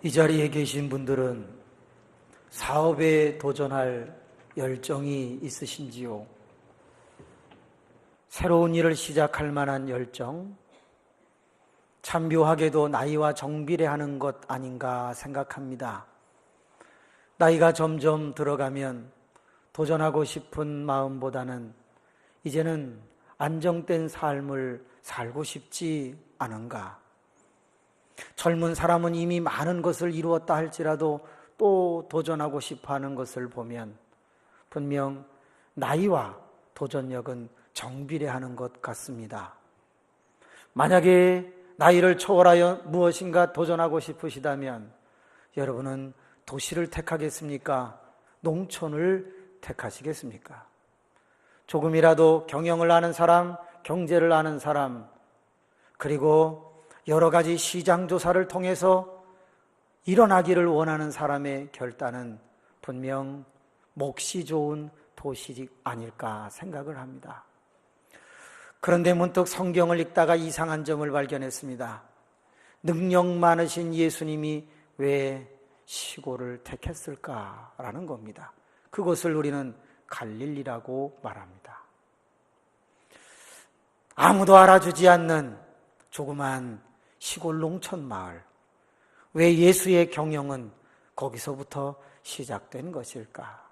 이 자리에 계신 분들은 사업에 도전할 열정이 있으신지요? 새로운 일을 시작할 만한 열정? 참 묘하게도 나이와 정비례하는 것 아닌가 생각합니다. 나이가 점점 들어가면 도전하고 싶은 마음보다는 이제는 안정된 삶을 살고 싶지 않은가? 젊은 사람은 이미 많은 것을 이루었다 할지라도 또 도전하고 싶어하는 것을 보면 분명 나이와 도전력은 정비례하는 것 같습니다. 만약에 나이를 초월하여 무엇인가 도전하고 싶으시다면 여러분은 도시를 택하겠습니까? 농촌을 택하시겠습니까? 조금이라도 경영을 아는 사람, 경제를 아는 사람, 그리고 여러 가지 시장 조사를 통해서 일어나기를 원하는 사람의 결단은 분명 몫이 좋은 도시 아닐까 생각을 합니다. 그런데 문득 성경을 읽다가 이상한 점을 발견했습니다. 능력 많으신 예수님이 왜 시골을 택했을까라는 겁니다. 그것을 우리는 갈릴리라고 말합니다. 아무도 알아주지 않는 조그만 시골 농촌 마을. 왜 예수의 경영은 거기서부터 시작된 것일까?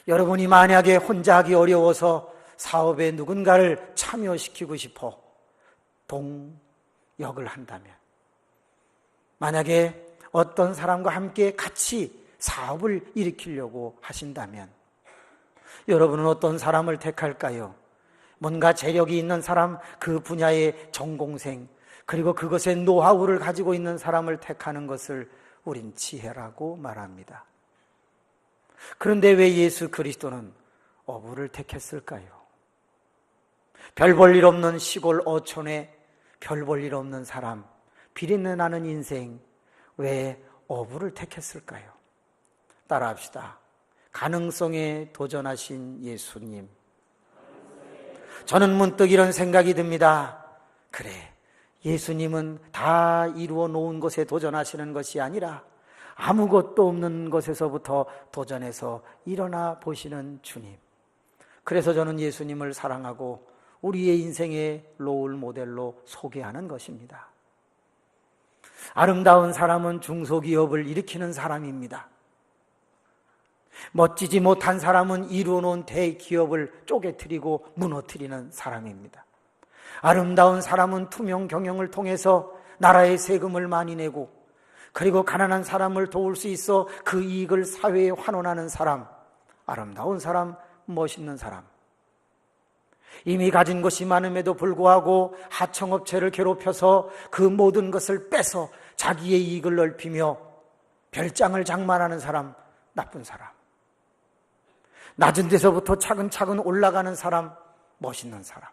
여러분이 만약에 혼자 하기 어려워서 사업에 누군가를 참여시키고 싶어 동역을 한다면, 만약에 어떤 사람과 함께 같이 사업을 일으키려고 하신다면 여러분은 어떤 사람을 택할까요? 뭔가 재력이 있는 사람, 그 분야의 전공생, 그리고 그것의 노하우를 가지고 있는 사람을 택하는 것을 우린 지혜라고 말합니다. 그런데 왜 예수 그리스도는 어부를 택했을까요? 별 볼 일 없는 시골 어촌에 별 볼 일 없는 사람, 비린내 나는 인생, 왜 어부를 택했을까요? 따라합시다. 가능성에 도전하신 예수님. 저는 문득 이런 생각이 듭니다. 그래, 예수님은 다 이루어 놓은 것에 도전하시는 것이 아니라 아무것도 없는 것에서부터 도전해서 일어나 보시는 주님. 그래서 저는 예수님을 사랑하고 우리의 인생의 롤 모델로 소개하는 것입니다. 아름다운 사람은 중소기업을 일으키는 사람입니다. 멋지지 못한 사람은 이루어놓은 대기업을 쪼개뜨리고 무너뜨리는 사람입니다. 아름다운 사람은 투명 경영을 통해서 나라의 세금을 많이 내고, 그리고 가난한 사람을 도울 수 있어 그 이익을 사회에 환원하는 사람. 아름다운 사람, 멋있는 사람. 이미 가진 것이 많음에도 불구하고 하청업체를 괴롭혀서 그 모든 것을 빼서 자기의 이익을 넓히며 별장을 장만하는 사람, 나쁜 사람. 낮은 데서부터 차근차근 올라가는 사람, 멋있는 사람.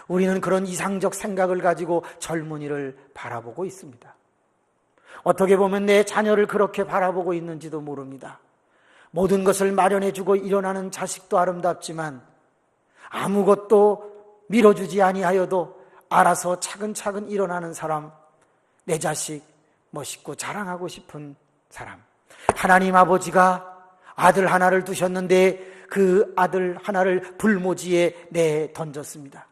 우리는 그런 이상적 생각을 가지고 젊은이를 바라보고 있습니다. 어떻게 보면 내 자녀를 그렇게 바라보고 있는지도 모릅니다. 모든 것을 마련해주고 일어나는 자식도 아름답지만 아무것도 밀어주지 아니하여도 알아서 차근차근 일어나는 사람, 내 자식 멋있고 자랑하고 싶은 사람. 하나님 아버지가 아들 하나를 두셨는데 그 아들 하나를 불모지에 내던졌습니다.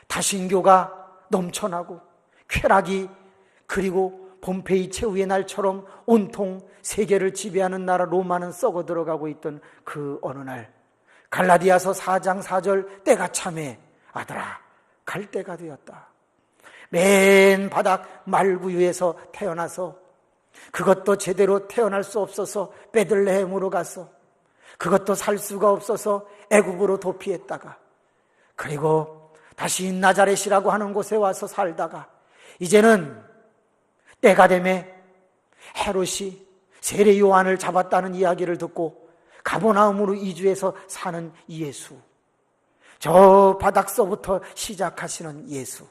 다신교가 넘쳐나고 쾌락이, 그리고 폼페이 최후의 날처럼 온통 세계를 지배하는 나라 로마는 썩어 들어가고 있던 그 어느 날, 갈라디아서 4장 4절, 때가 참에 아들아 갈 때가 되었다. 맨 바닥 말구유에서 태어나서, 그것도 제대로 태어날 수 없어서 베들레헴으로 가서, 그것도 살 수가 없어서 애굽으로 도피했다가, 그리고 다시 나자렛이라고 하는 곳에 와서 살다가, 이제는 때가 되매 헤롯이 세례 요한을 잡았다는 이야기를 듣고 가버나움으로 이주해서 사는 예수. 저 바닥서부터 시작하시는 예수.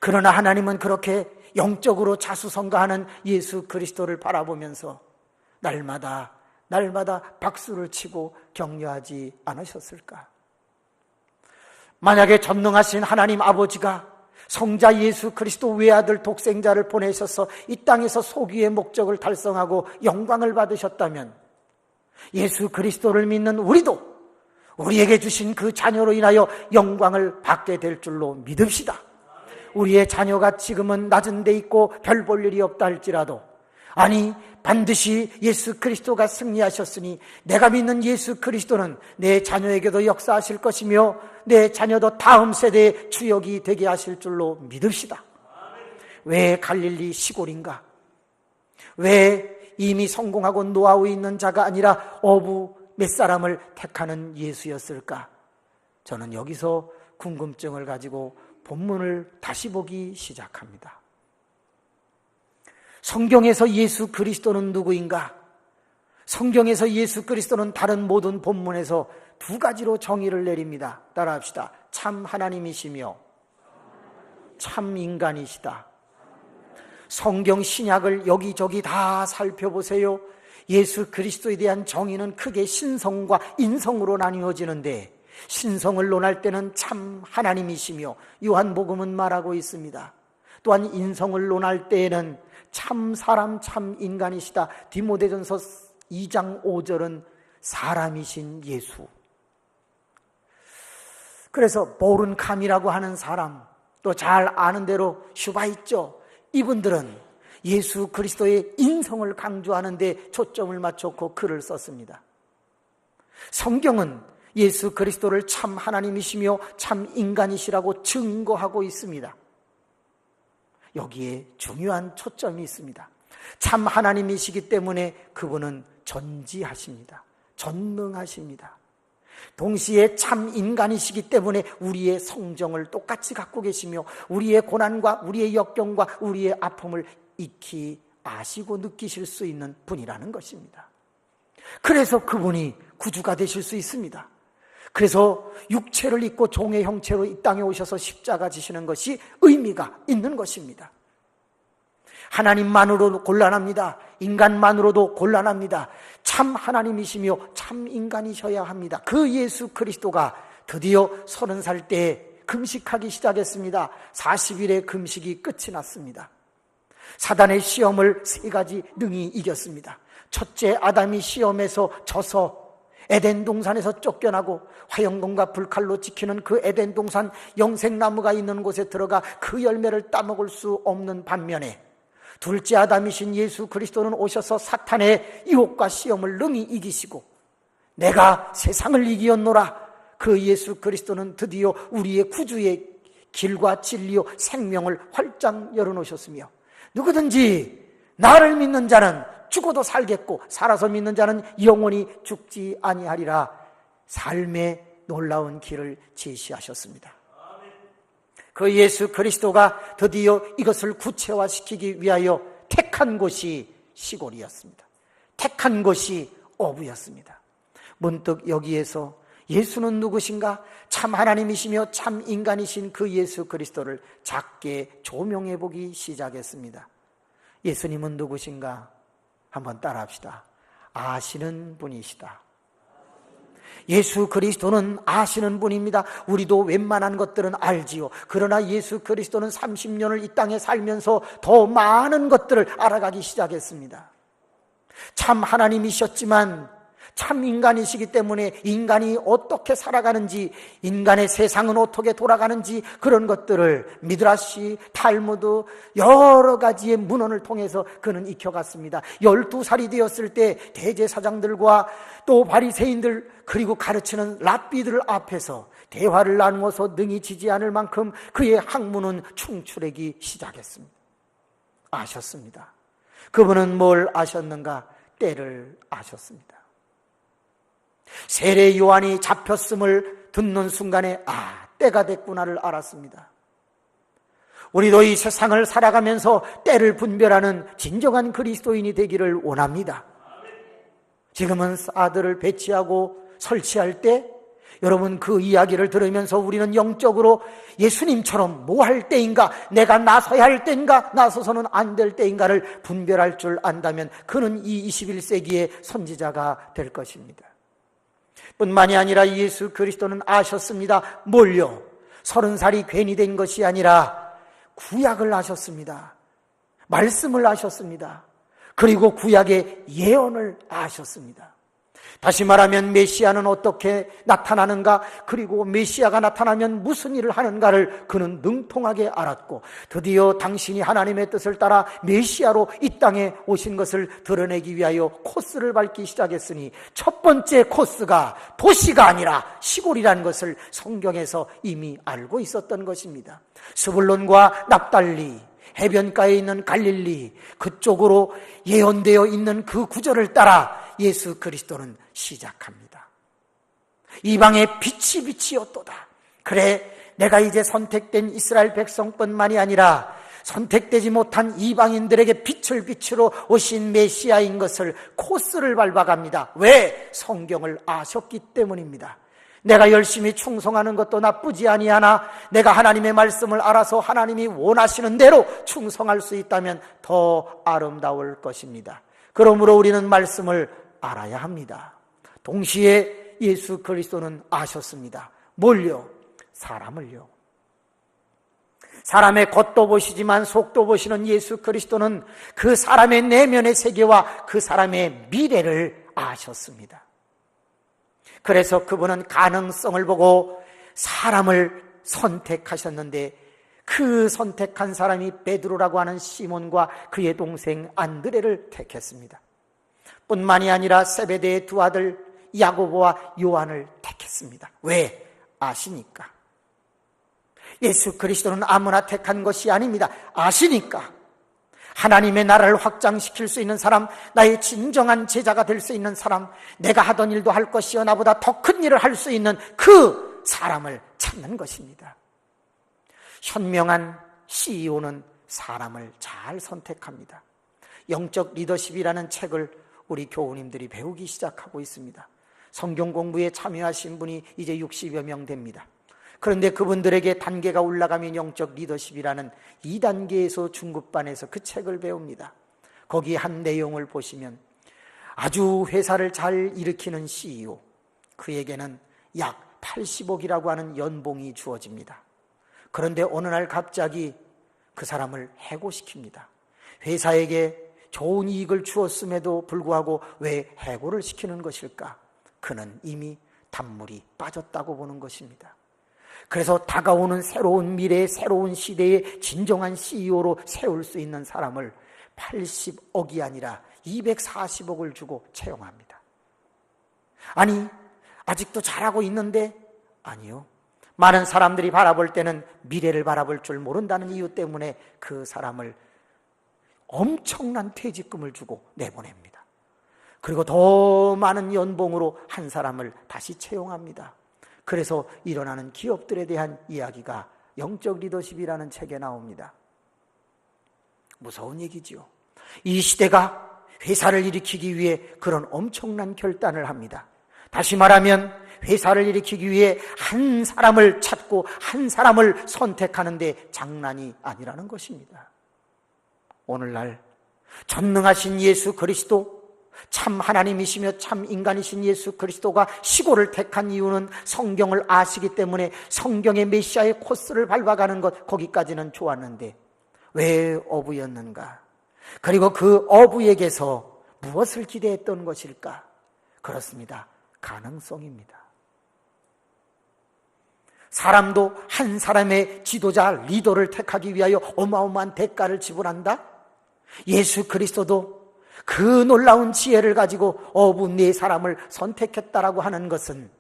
그러나 하나님은 그렇게 영적으로 자수성가하는 예수 그리스도를 바라보면서 날마다 박수를 치고 격려하지 않으셨을까? 만약에 전능하신 하나님 아버지가 성자 예수 그리스도 외아들 독생자를 보내셔서 이 땅에서 소기의 목적을 달성하고 영광을 받으셨다면 예수 그리스도를 믿는 우리도 우리에게 주신 그 자녀로 인하여 영광을 받게 될 줄로 믿읍시다. 우리의 자녀가 지금은 낮은 데 있고 별 볼 일이 없다 할지라도, 아니 반드시 예수 그리스도가 승리하셨으니 내가 믿는 예수 그리스도는 내 자녀에게도 역사하실 것이며 내 자녀도 다음 세대의 주역이 되게 하실 줄로 믿읍시다. 왜 갈릴리 시골인가? 왜 이미 성공하고 노하우 있는 자가 아니라 어부 몇 사람을 택하는 예수였을까? 저는 여기서 궁금증을 가지고 본문을 다시 보기 시작합니다. 성경에서 예수 그리스도는 누구인가? 성경에서 예수 그리스도는 다른 모든 본문에서 두 가지로 정의를 내립니다. 따라합시다. 참 하나님이시며 참 인간이시다. 성경 신약을 여기저기 다 살펴보세요. 예수 그리스도에 대한 정의는 크게 신성과 인성으로 나뉘어지는데, 신성을 논할 때는 참 하나님이시며 요한복음은 말하고 있습니다. 또한 인성을 논할 때에는 참 사람 참 인간이시다. 디모데전서 2장 5절은 사람이신 예수. 그래서 보른캄이라고 하는 사람, 또 잘 아는 대로 슈바있죠. 이분들은 예수 그리스도의 인성을 강조하는 데 초점을 맞췄고 글을 썼습니다. 성경은 예수 그리스도를 참 하나님이시며 참 인간이시라고 증거하고 있습니다. 여기에 중요한 초점이 있습니다. 참 하나님이시기 때문에 그분은 전지하십니다. 전능하십니다. 동시에 참 인간이시기 때문에 우리의 성정을 똑같이 갖고 계시며 우리의 고난과 우리의 역경과 우리의 아픔을 익히 아시고 느끼실 수 있는 분이라는 것입니다. 그래서 그분이 구주가 되실 수 있습니다. 그래서 육체를 입고 종의 형체로 이 땅에 오셔서 십자가 지시는 것이 의미가 있는 것입니다. 하나님만으로도 곤란합니다. 인간만으로도 곤란합니다. 참 하나님이시며 참 인간이셔야 합니다. 그 예수 그리스도가 드디어 30살 때에 금식하기 시작했습니다. 40일의 금식이 끝이 났습니다. 사단의 시험을 3가지 능히 이겼습니다. 첫째, 아담이 시험에서 져서 에덴 동산에서 쫓겨나고 화영검과 불칼로 지키는 그 에덴 동산 영생나무가 있는 곳에 들어가 그 열매를 따먹을 수 없는 반면에, 둘째 아담이신 예수 그리스도는 오셔서 사탄의 유혹과 시험을 능히 이기시고 내가 세상을 이기었노라. 그 예수 그리스도는 드디어 우리의 구주의 길과 진리요 생명을 활짝 열어놓으셨으며, 누구든지 나를 믿는 자는 죽어도 살겠고 살아서 믿는 자는 영원히 죽지 아니하리라. 삶의 놀라운 길을 제시하셨습니다. 그 예수 그리스도가 드디어 이것을 구체화시키기 위하여 택한 곳이 시골이었습니다. 택한 곳이 어부였습니다. 문득 여기에서 예수는 누구신가? 참 하나님이시며 참 인간이신 그 예수 그리스도를 작게 조명해 보기 시작했습니다. 예수님은 누구신가? 한번 따라합시다. 아시는 분이시다. 예수 그리스도는 아시는 분입니다. 우리도 웬만한 것들은 알지요. 그러나 예수 그리스도는 30년을 이 땅에 살면서 더 많은 것들을 알아가기 시작했습니다. 참 하나님이셨지만 참 인간이시기 때문에 인간이 어떻게 살아가는지, 인간의 세상은 어떻게 돌아가는지 그런 것들을 미드라시, 탈무드 여러 가지의 문헌을 통해서 그는 익혀갔습니다. 12살이 되었을 때 대제사장들과 또 바리새인들 그리고 가르치는 랍비들 앞에서 대화를 나누어서 능히 지지 않을 만큼 그의 학문은 충출하기 시작했습니다. 아셨습니다. 그분은 뭘 아셨는가? 때를 아셨습니다. 세례 요한이 잡혔음을 듣는 순간에 때가 됐구나를 알았습니다. 우리도 이 세상을 살아가면서 때를 분별하는 진정한 그리스도인이 되기를 원합니다. 지금은 사드를 배치하고 설치할 때 여러분 그 이야기를 들으면서 우리는 영적으로 예수님처럼 뭐 할 때인가, 내가 나서야 할 때인가, 나서서는 안 될 때인가를 분별할 줄 안다면 그는 이 21세기의 선지자가 될 것입니다. 뿐만이 아니라 예수 그리스도는 아셨습니다. 뭘요? 30살이 괜히 된 것이 아니라 구약을 아셨습니다. 말씀을 아셨습니다. 그리고 구약의 예언을 아셨습니다. 다시 말하면 메시아는 어떻게 나타나는가, 그리고 메시아가 나타나면 무슨 일을 하는가를 그는 능통하게 알았고, 드디어 당신이 하나님의 뜻을 따라 메시아로 이 땅에 오신 것을 드러내기 위하여 코스를 밟기 시작했으니, 첫 번째 코스가 도시가 아니라 시골이라는 것을 성경에서 이미 알고 있었던 것입니다. 스불론과 납달리, 해변가에 있는 갈릴리, 그쪽으로 예언되어 있는 그 구절을 따라 예수 그리스도는 시작합니다. 이방의 빛이 빛이었도다. 그래, 내가 이제 선택된 이스라엘 백성뿐만이 아니라 선택되지 못한 이방인들에게 빛을 비추러 오신 메시아인 것을 코스를 밟아갑니다. 왜? 성경을 아셨기 때문입니다. 내가 열심히 충성하는 것도 나쁘지 아니하나 내가 하나님의 말씀을 알아서 하나님이 원하시는 대로 충성할 수 있다면 더 아름다울 것입니다. 그러므로 우리는 말씀을 알아야 합니다. 동시에 예수 그리스도는 아셨습니다. 뭘요? 사람을요. 사람의 겉도 보시지만 속도 보시는 예수 그리스도는 그 사람의 내면의 세계와 그 사람의 미래를 아셨습니다. 그래서 그분은 가능성을 보고 사람을 선택하셨는데, 그 선택한 사람이 베드로라고 하는 시몬과 그의 동생 안드레를 택했습니다. 뿐만이 아니라 세베대의 두 아들 야고보와 요한을 택했습니다. 왜? 아시니까. 예수 그리스도는 아무나 택한 것이 아닙니다. 아시니까. 하나님의 나라를 확장시킬 수 있는 사람, 나의 진정한 제자가 될 수 있는 사람, 내가 하던 일도 할 것이요 나보다 더 큰 일을 할 수 있는 그 사람을 찾는 것입니다. 현명한 CEO는 사람을 잘 선택합니다. 영적 리더십이라는 책을 우리 교우님들이 배우기 시작하고 있습니다. 성경 공부에 참여하신 분이 이제 60여 명 됩니다. 그런데 그분들에게 단계가 올라가면 영적 리더십이라는 2단계에서 중급반에서 그 책을 배웁니다. 거기 한 내용을 보시면 아주 회사를 잘 일으키는 CEO, 그에게는 약 80억이라고 하는 연봉이 주어집니다. 그런데 어느 날 갑자기 그 사람을 해고시킵니다. 회사에게 좋은 이익을 주었음에도 불구하고 왜 해고를 시키는 것일까? 그는 이미 단물이 빠졌다고 보는 것입니다. 그래서 다가오는 새로운 미래의 새로운 시대의 진정한 CEO로 세울 수 있는 사람을 80억이 아니라 240억을 주고 채용합니다. 아니, 아직도 잘하고 있는데? 아니요. 많은 사람들이 바라볼 때는 미래를 바라볼 줄 모른다는 이유 때문에 그 사람을 엄청난 퇴직금을 주고 내보냅니다. 그리고 더 많은 연봉으로 한 사람을 다시 채용합니다. 그래서 일어나는 기업들에 대한 이야기가 영적 리더십이라는 책에 나옵니다. 무서운 얘기지요. 이 시대가 회사를 일으키기 위해 그런 엄청난 결단을 합니다. 다시 말하면 회사를 일으키기 위해 한 사람을 찾고 한 사람을 선택하는데 장난이 아니라는 것입니다. 오늘날 전능하신 예수 그리스도, 참 하나님이시며 참 인간이신 예수 그리스도가 시골을 택한 이유는 성경을 아시기 때문에 성경의 메시아의 코스를 밟아가는 것, 거기까지는 좋았는데 왜 어부였는가? 그리고 그 어부에게서 무엇을 기대했던 것일까? 그렇습니다. 가능성입니다. 사람도 한 사람의 지도자, 리더를 택하기 위하여 어마어마한 대가를 지불한다? 예수 그리스도도 그 놀라운 지혜를 가지고 어부 4사람을 선택했다라고 하는 것은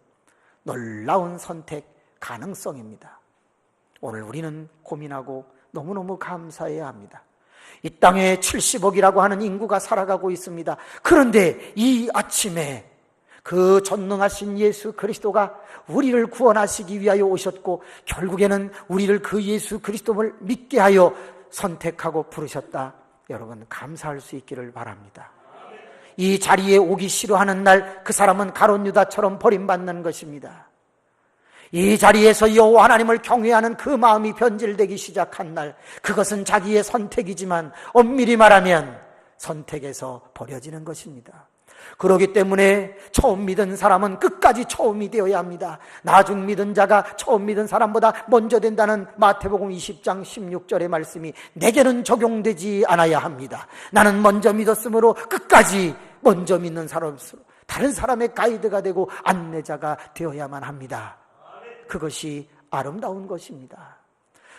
놀라운 선택 가능성입니다. 오늘 우리는 고민하고 너무너무 감사해야 합니다. 이 땅에 70억이라고 하는 인구가 살아가고 있습니다. 그런데 이 아침에 그 전능하신 예수 그리스도가 우리를 구원하시기 위하여 오셨고 결국에는 우리를 그 예수 그리스도를 믿게 하여 선택하고 부르셨다. 여러분 감사할 수 있기를 바랍니다. 이 자리에 오기 싫어하는 날 그 사람은 가룟 유다처럼 버림받는 것입니다. 이 자리에서 여호와 하나님을 경외하는 그 마음이 변질되기 시작한 날, 그것은 자기의 선택이지만 엄밀히 말하면 선택에서 버려지는 것입니다. 그렇기 때문에 처음 믿은 사람은 끝까지 처음이 되어야 합니다. 나중 믿은 자가 처음 믿은 사람보다 먼저 된다는 마태복음 20장 16절의 말씀이 내게는 적용되지 않아야 합니다. 나는 먼저 믿었으므로 끝까지 먼저 믿는 사람으로 다른 사람의 가이드가 되고 안내자가 되어야만 합니다. 그것이 아름다운 것입니다.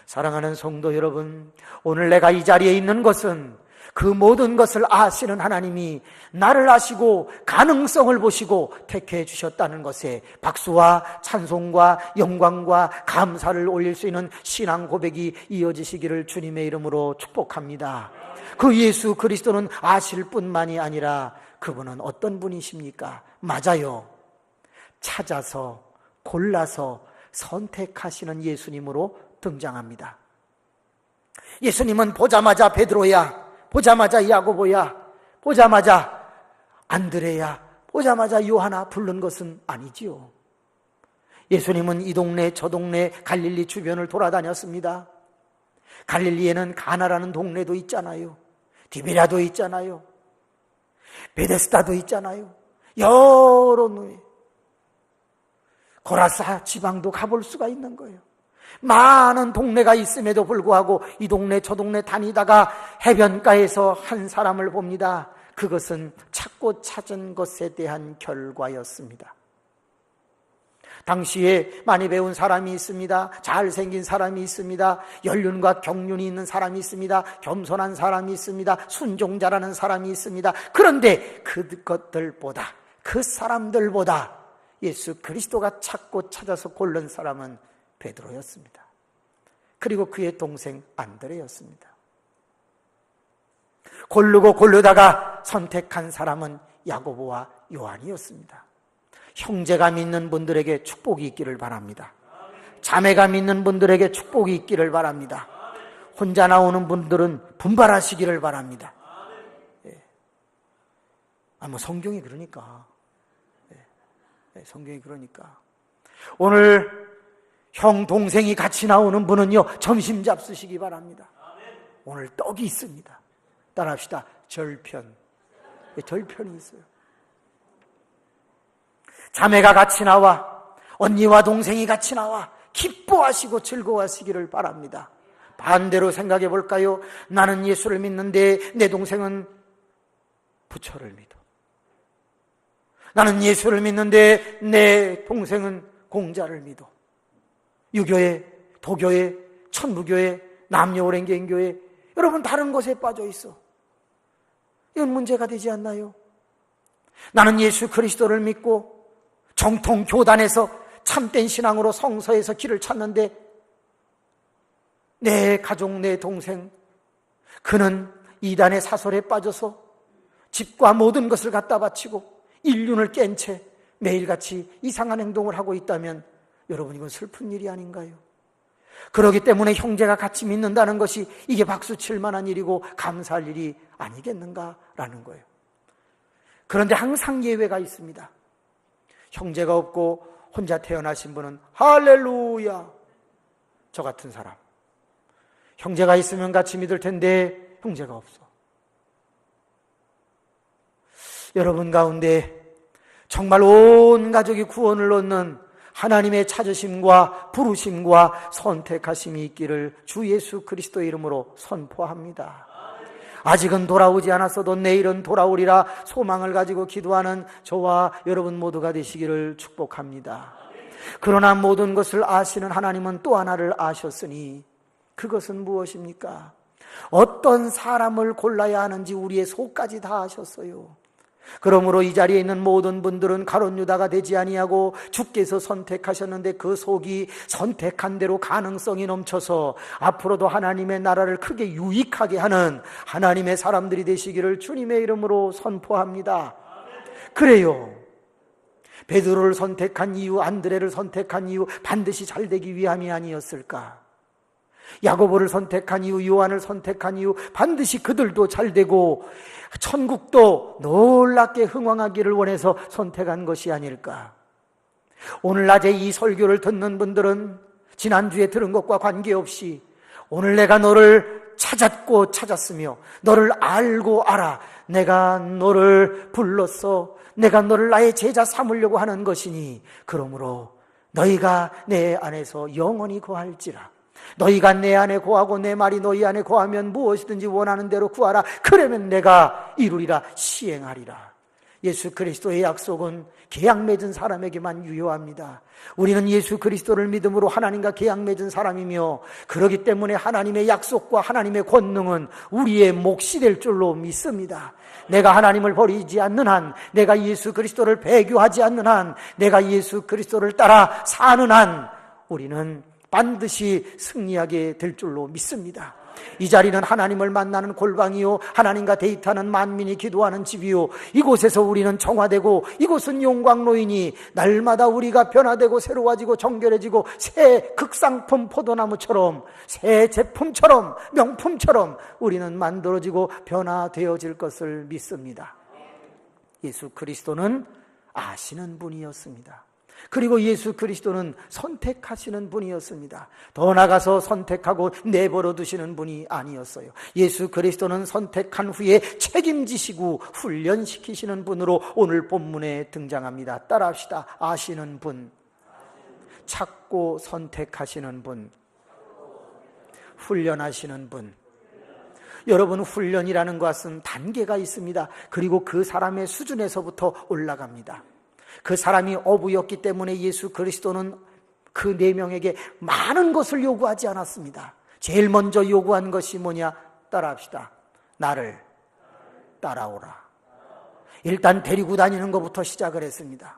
사랑하는 성도 여러분, 오늘 내가 이 자리에 있는 것은 그 모든 것을 아시는 하나님이 나를 아시고 가능성을 보시고 택해 주셨다는 것에 박수와 찬송과 영광과 감사를 올릴 수 있는 신앙 고백이 이어지시기를 주님의 이름으로 축복합니다. 그 예수 그리스도는 아실 뿐만이 아니라 그분은 어떤 분이십니까? 맞아요. 찾아서 골라서 선택하시는 예수님으로 등장합니다. 예수님은 보자마자 베드로야, 보자마자 야고보야, 보자마자 안드레야, 보자마자 요하나 부른 것은 아니지요. 예수님은 이 동네 저 동네 갈릴리 주변을 돌아다녔습니다. 갈릴리에는 가나라는 동네도 있잖아요. 디베랴도 있잖아요. 베데스다도 있잖아요. 여러 고라사 지방도 가볼 수가 있는 거예요. 많은 동네가 있음에도 불구하고 이 동네 저 동네 다니다가 해변가에서 한 사람을 봅니다. 그것은 찾고 찾은 것에 대한 결과였습니다. 당시에 많이 배운 사람이 있습니다. 잘생긴 사람이 있습니다. 연륜과 경륜이 있는 사람이 있습니다. 겸손한 사람이 있습니다. 순종자라는 사람이 있습니다. 그런데 그것들보다, 그 사람들보다 예수 그리스도가 찾고 찾아서 고른 사람은 베드로였습니다. 그리고 그의 동생 안드레였습니다. 고르다가 선택한 사람은 야고보와 요한이었습니다. 형제가 믿는 분들에게 축복이 있기를 바랍니다. 자매가 믿는 분들에게 축복이 있기를 바랍니다. 혼자 나오는 분들은 분발하시기를 바랍니다. 성경이 그러니까. 성경이 그러니까. 오늘 형, 동생이 같이 나오는 분은요, 점심 잡수시기 바랍니다. 오늘 떡이 있습니다. 따라합시다. 절편. 절편이 있어요. 자매가 같이 나와, 언니와 동생이 같이 나와 기뻐하시고 즐거워하시기를 바랍니다. 반대로 생각해 볼까요? 나는 예수를 믿는데 내 동생은 부처를 믿어. 나는 예수를 믿는데 내 동생은 공자를 믿어. 유교회, 도교회, 천부교회, 남녀오랜개인교회, 여러분 다른 것에 빠져 있어. 이건 문제가 되지 않나요? 나는 예수 그리스도를 믿고 정통 교단에서 참된 신앙으로 성서에서 길을 찾는데 내 가족, 내 동생, 그는 이단의 사설에 빠져서 집과 모든 것을 갖다 바치고 인륜을 깬 채 매일같이 이상한 행동을 하고 있다면 여러분, 이건 슬픈 일이 아닌가요? 그렇기 때문에 형제가 같이 믿는다는 것이 이게 박수 칠 만한 일이고 감사할 일이 아니겠는가라는 거예요. 그런데 항상 예외가 있습니다. 형제가 없고 혼자 태어나신 분은 할렐루야. 저 같은 사람. 형제가 있으면 같이 믿을 텐데 형제가 없어. 여러분 가운데 정말 온 가족이 구원을 얻는 하나님의 찾으심과 부르심과 선택하심이 있기를 주 예수 그리스도의 이름으로 선포합니다. 아직은 돌아오지 않았어도 내일은 돌아오리라 소망을 가지고 기도하는 저와 여러분 모두가 되시기를 축복합니다. 그러나 모든 것을 아시는 하나님은 또 하나를 아셨으니 그것은 무엇입니까? 어떤 사람을 골라야 하는지 우리의 속까지 다 아셨어요. 그러므로 이 자리에 있는 모든 분들은 가룟 유다가 되지 아니하고 주께서 선택하셨는데 그 속이 선택한 대로 가능성이 넘쳐서 앞으로도 하나님의 나라를 크게 유익하게 하는 하나님의 사람들이 되시기를 주님의 이름으로 선포합니다. 그래요. 베드로를 선택한 이유, 안드레를 선택한 이유 반드시 잘 되기 위함이 아니었을까? 야고보를 선택한 이유, 요한을 선택한 이유 반드시 그들도 잘 되고 천국도 놀랍게 흥왕하기를 원해서 선택한 것이 아닐까? 오늘 낮에 이 설교를 듣는 분들은 지난주에 들은 것과 관계없이 오늘 내가 너를 찾았고 찾았으며 너를 알고 알아. 내가 너를 불렀어. 내가 너를 나의 제자 삼으려고 하는 것이니 그러므로 너희가 내 안에서 영원히 거할지라. 너희가 내 안에 거하고 내 말이 너희 안에 거하면 무엇이든지 원하는 대로 구하라. 그러면 내가 이루리라. 시행하리라. 예수 그리스도의 약속은 계약 맺은 사람에게만 유효합니다. 우리는 예수 그리스도를 믿음으로 하나님과 계약 맺은 사람이며 그렇기 때문에 하나님의 약속과 하나님의 권능은 우리의 몫이 될 줄로 믿습니다. 내가 하나님을 버리지 않는 한, 내가 예수 그리스도를 배교하지 않는 한, 내가 예수 그리스도를 따라 사는 한 우리는 반드시 승리하게 될 줄로 믿습니다. 이 자리는 하나님을 만나는 골방이요, 하나님과 데이트하는 만민이 기도하는 집이요, 이곳에서 우리는 정화되고 이곳은 용광로이니 날마다 우리가 변화되고 새로워지고 정결해지고 새 극상품 포도나무처럼, 새 제품처럼, 명품처럼 우리는 만들어지고 변화되어질 것을 믿습니다. 예수 그리스도는 아시는 분이었습니다. 그리고 예수 그리스도는 선택하시는 분이었습니다. 더 나아가서 선택하고 내버려 두시는 분이 아니었어요. 예수 그리스도는 선택한 후에 책임지시고 훈련시키시는 분으로 오늘 본문에 등장합니다. 따라합시다. 아시는 분, 찾고 선택하시는 분, 훈련하시는 분. 여러분, 훈련이라는 것은 단계가 있습니다. 그리고 그 사람의 수준에서부터 올라갑니다. 그 사람이 어부였기 때문에 예수 그리스도는 그 4명에게 많은 것을 요구하지 않았습니다. 제일 먼저 요구한 것이 뭐냐? 따라합시다. 나를 따라오라. 일단 데리고 다니는 것부터 시작을 했습니다.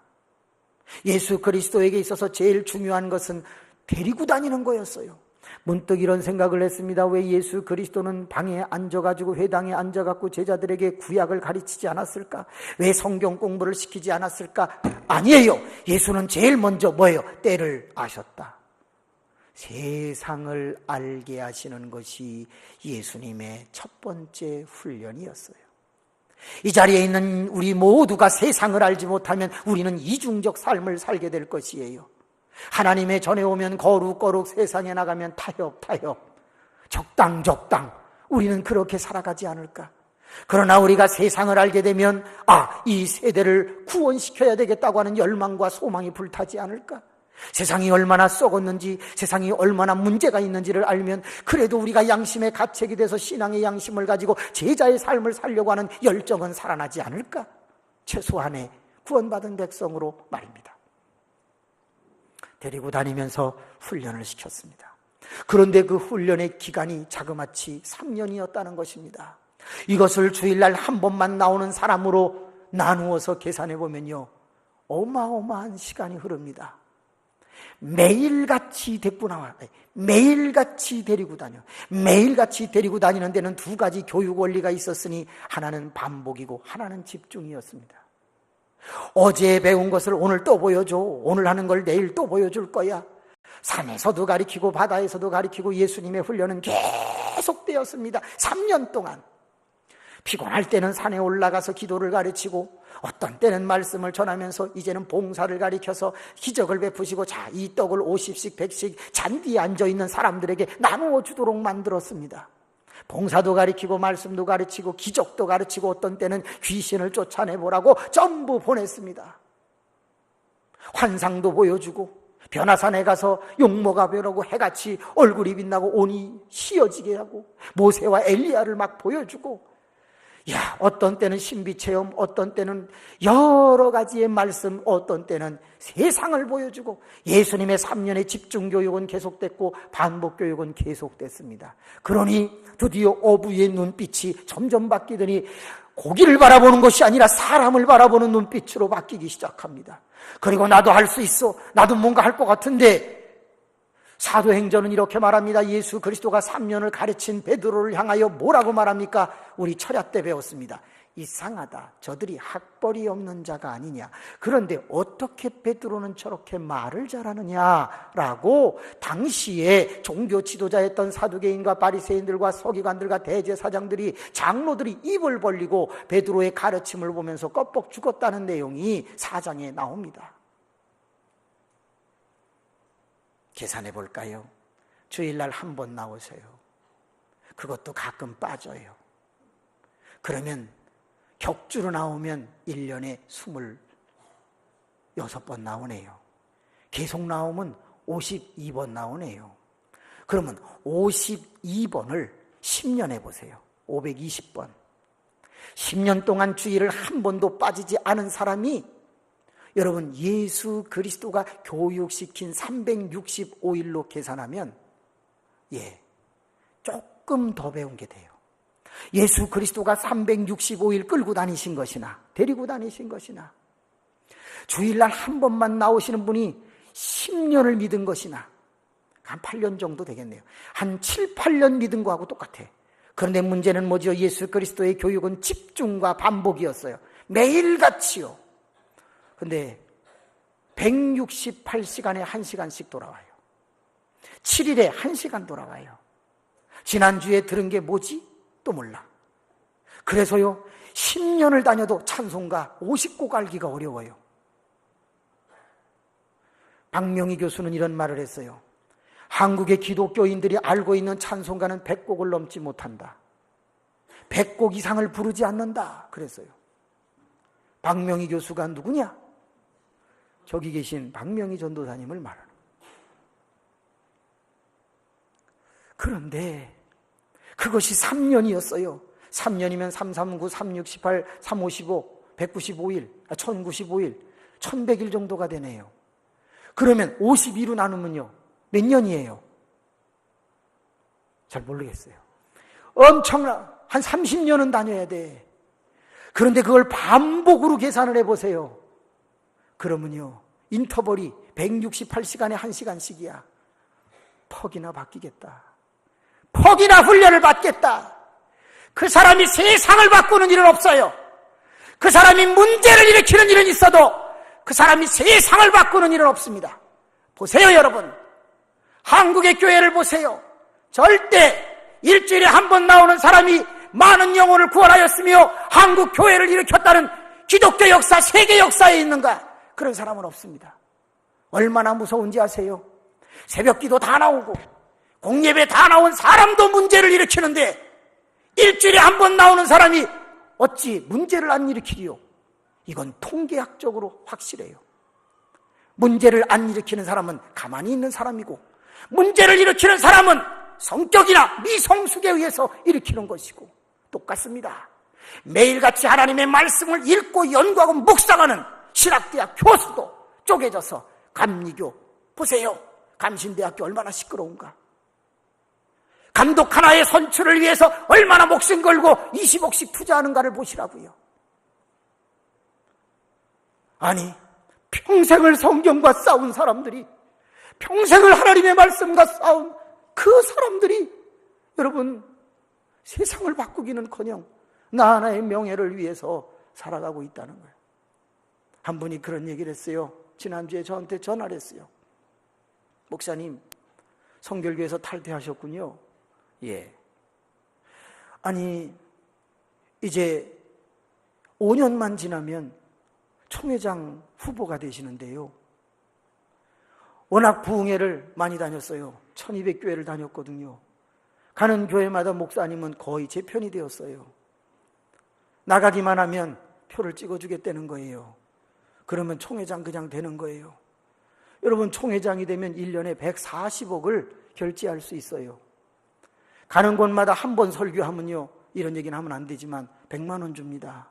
예수 그리스도에게 있어서 제일 중요한 것은 데리고 다니는 거였어요. 문득 이런 생각을 했습니다. 왜 예수 그리스도는 방에 앉아가지고 회당에 앉아갖고 제자들에게 구약을 가르치지 않았을까? 왜 성경 공부를 시키지 않았을까? 아니에요. 예수는 제일 먼저 뭐예요? 때를 아셨다. 세상을 알게 하시는 것이 예수님의 첫 번째 훈련이었어요. 이 자리에 있는 우리 모두가 세상을 알지 못하면 우리는 이중적 삶을 살게 될 것이에요. 하나님의 전에 오면 거룩거룩, 세상에 나가면 타협, 적당 우리는 그렇게 살아가지 않을까? 그러나 우리가 세상을 알게 되면 이 세대를 구원시켜야 되겠다고 하는 열망과 소망이 불타지 않을까? 세상이 얼마나 썩었는지, 세상이 얼마나 문제가 있는지를 알면 그래도 우리가 양심의 가책이 돼서 신앙의 양심을 가지고 제자의 삶을 살려고 하는 열정은 살아나지 않을까? 최소한의 구원받은 백성으로 말입니다. 데리고 다니면서 훈련을 시켰습니다. 그런데 그 훈련의 기간이 자그마치 3년이었다는 것입니다. 이것을 주일날 한 번만 나오는 사람으로 나누어서 계산해 보면요, 어마어마한 시간이 흐릅니다. 매일같이 데리고 나와, 매일같이 데리고 다녀. 매일같이 데리고 다니는 데는 2가지 교육 원리가 있었으니 하나는 반복이고 하나는 집중이었습니다. 어제 배운 것을 오늘 또 보여줘. 오늘 하는 걸 내일 또 보여줄 거야. 산에서도 가르치고 바다에서도 가르치고 예수님의 훈련은 계속되었습니다. 3년 동안. 피곤할 때는 산에 올라가서 기도를 가르치고, 어떤 때는 말씀을 전하면서 이제는 봉사를 가르쳐서 기적을 베푸시고, 자, 이 떡을 50씩 100씩 잔디에 앉아있는 사람들에게 나누어 주도록 만들었습니다. 봉사도 가르치고 말씀도 가르치고 기적도 가르치고 어떤 때는 귀신을 쫓아내보라고 전부 보냈습니다. 환상도 보여주고 변화산에 가서 용모가 벼르고 해같이 얼굴이 빛나고 온이 휘어지게 하고 모세와 엘리야를 막 보여주고, 어떤 때는 신비체험, 어떤 때는 여러 가지의 말씀, 어떤 때는 세상을 보여주고, 예수님의 3년의 집중교육은 계속됐고 반복교육은 계속됐습니다. 그러니 드디어 어부의 눈빛이 점점 바뀌더니 고기를 바라보는 것이 아니라 사람을 바라보는 눈빛으로 바뀌기 시작합니다. 그리고 나도 할 수 있어, 나도 뭔가 할 것 같은데, 사도행전은 이렇게 말합니다. 예수 그리스도가 3년을 가르친 베드로를 향하여 뭐라고 말합니까? 우리 철야 때 배웠습니다. 이상하다, 저들이 학벌이 없는 자가 아니냐. 그런데 어떻게 베드로는 저렇게 말을 잘하느냐라고 당시에 종교 지도자였던 사두개인과 바리새인들과 서기관들과 대제사장들이, 장로들이 입을 벌리고 베드로의 가르침을 보면서 껍벅 죽었다는 내용이 4장에 나옵니다. 계산해 볼까요? 주일날 한 번 나오세요. 그것도 가끔 빠져요. 그러면 격주로 나오면 1년에 26번 나오네요. 계속 나오면 52번 나오네요. 그러면 52번을 10년 해보세요. 520번. 10년 동안 주일을 한 번도 빠지지 않은 사람이 여러분 예수 그리스도가 교육시킨 365일로 계산하면 조금 더 배운 게 돼요. 예수 그리스도가 365일 끌고 다니신 것이나 데리고 다니신 것이나 주일날 한 번만 나오시는 분이 10년을 믿은 것이나 한 8년 정도 되겠네요. 한 7, 8년 믿은 거하고 똑같아. 그런데 문제는 뭐죠? 예수 그리스도의 교육은 집중과 반복이었어요. 매일같이요. 근데 168시간에 1시간씩 돌아와요. 7일에 1시간 돌아와요. 지난주에 들은 게 뭐지? 또 몰라. 그래서요 10년을 다녀도 찬송가 50곡 알기가 어려워요. 박명희 교수는 이런 말을 했어요. 한국의 기독교인들이 알고 있는 찬송가는 100곡을 넘지 못한다. 100곡 이상을 부르지 않는다. 그랬어요. 박명희 교수가 누구냐? 저기 계신 박명희 전도사님을 말하는. 그런데 그것이 3년이었어요. 3년이면 3, 3, 9, 3, 6, 18, 3, 55, 195일, 1095일, 1100일 정도가 되네요. 그러면 52로 나누면요. 몇 년이에요? 잘 모르겠어요. 엄청나. 한 30년은 다녀야 돼. 그런데 그걸 반복으로 계산을 해보세요. 그러면요. 인터벌이 168시간에 1시간씩이야. 퍽이나 바뀌겠다. 퍽이나 훈련을 받겠다. 그 사람이 세상을 바꾸는 일은 없어요. 그 사람이 문제를 일으키는 일은 있어도 그 사람이 세상을 바꾸는 일은 없습니다. 보세요, 여러분. 한국의 교회를 보세요. 절대 일주일에 한 번 나오는 사람이 많은 영혼을 구원하였으며 한국 교회를 일으켰다는 기독교 역사, 세계 역사에 있는가? 그런 사람은 없습니다. 얼마나 무서운지 아세요? 새벽 기도 다 나오고 공예배 다 나온 사람도 문제를 일으키는데 일주일에 한 번 나오는 사람이 어찌 문제를 안 일으키리요? 이건 통계학적으로 확실해요. 문제를 안 일으키는 사람은 가만히 있는 사람이고 문제를 일으키는 사람은 성격이나 미성숙에 의해서 일으키는 것이고 똑같습니다. 매일같이 하나님의 말씀을 읽고 연구하고 묵상하는 신학대학 교수도 쪼개져서 감리교 보세요. 감신대학교 얼마나 시끄러운가. 감독 하나의 선출을 위해서 얼마나 목숨 걸고 20억씩 투자하는가를 보시라고요. 아니 평생을 성경과 싸운 사람들이, 평생을 하나님의 말씀과 싸운 그 사람들이 여러분 세상을 바꾸기는커녕 나 하나의 명예를 위해서 살아가고 있다는 거예요. 한 분이 그런 얘기를 했어요. 지난주에 저한테 전화를 했어요. 목사님, 성결교에서 탈퇴하셨군요. 예. 아니 이제 5년만 지나면 총회장 후보가 되시는데요. 워낙 부흥회를 많이 다녔어요. 1200교회를 다녔거든요. 가는 교회마다 목사님은 거의 제 편이 되었어요. 나가기만 하면 표를 찍어주겠다는 거예요. 그러면 총회장 그냥 되는 거예요. 여러분 총회장이 되면 1년에 140억을 결제할 수 있어요. 가는 곳마다 한 번 설교하면요, 이런 얘기는 하면 안 되지만 100만 원 줍니다.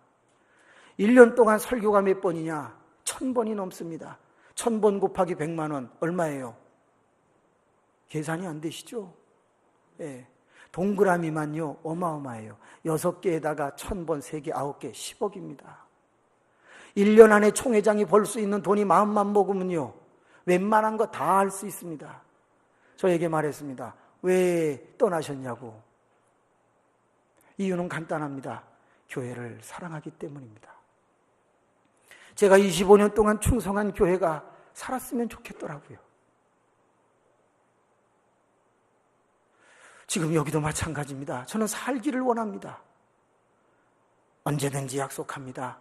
1년 동안 설교가 몇 번이냐? 1000번이 넘습니다. 1000번 곱하기 100만 원 얼마예요? 계산이 안 되시죠? 예. 동그라미만요 어마어마해요. 6개에다가 1000번 3개 9개 10억입니다. 1년 안에 총회장이 벌 수 있는 돈이 마음만 먹으면요 웬만한 거 다 할 수 있습니다. 저에게 말했습니다. 왜 떠나셨냐고. 이유는 간단합니다. 교회를 사랑하기 때문입니다. 제가 25년 동안 충성한 교회가 살았으면 좋겠더라고요. 지금 여기도 마찬가지입니다. 저는 살기를 원합니다. 언제든지 약속합니다.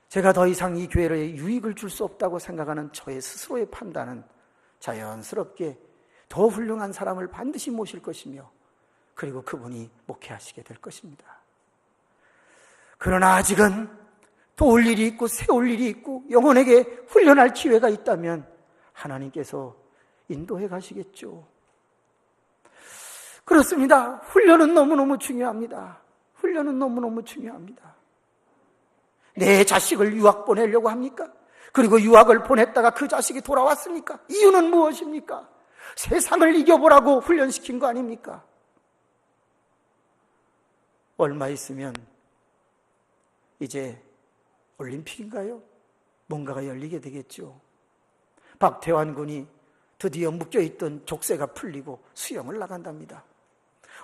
제가 더 이상 이 교회에 유익을 줄 수 없다고 생각하는 저의 스스로의 판단은 자연스럽게 더 훌륭한 사람을 반드시 모실 것이며 그리고 그분이 목회하시게 될 것입니다. 그러나 아직은 도울 일이 있고 세울 일이 있고 영혼에게 훈련할 기회가 있다면 하나님께서 인도해 가시겠죠. 그렇습니다. 훈련은 너무너무 중요합니다. 훈련은 너무너무 중요합니다. 내 자식을 유학 보내려고 합니까? 그리고 유학을 보냈다가 그 자식이 돌아왔습니까? 이유는 무엇입니까? 세상을 이겨보라고 훈련시킨 거 아닙니까? 얼마 있으면 이제 올림픽인가요? 뭔가가 열리게 되겠죠. 박태환 군이 드디어 묶여있던 족쇄가 풀리고 수영을 나간답니다.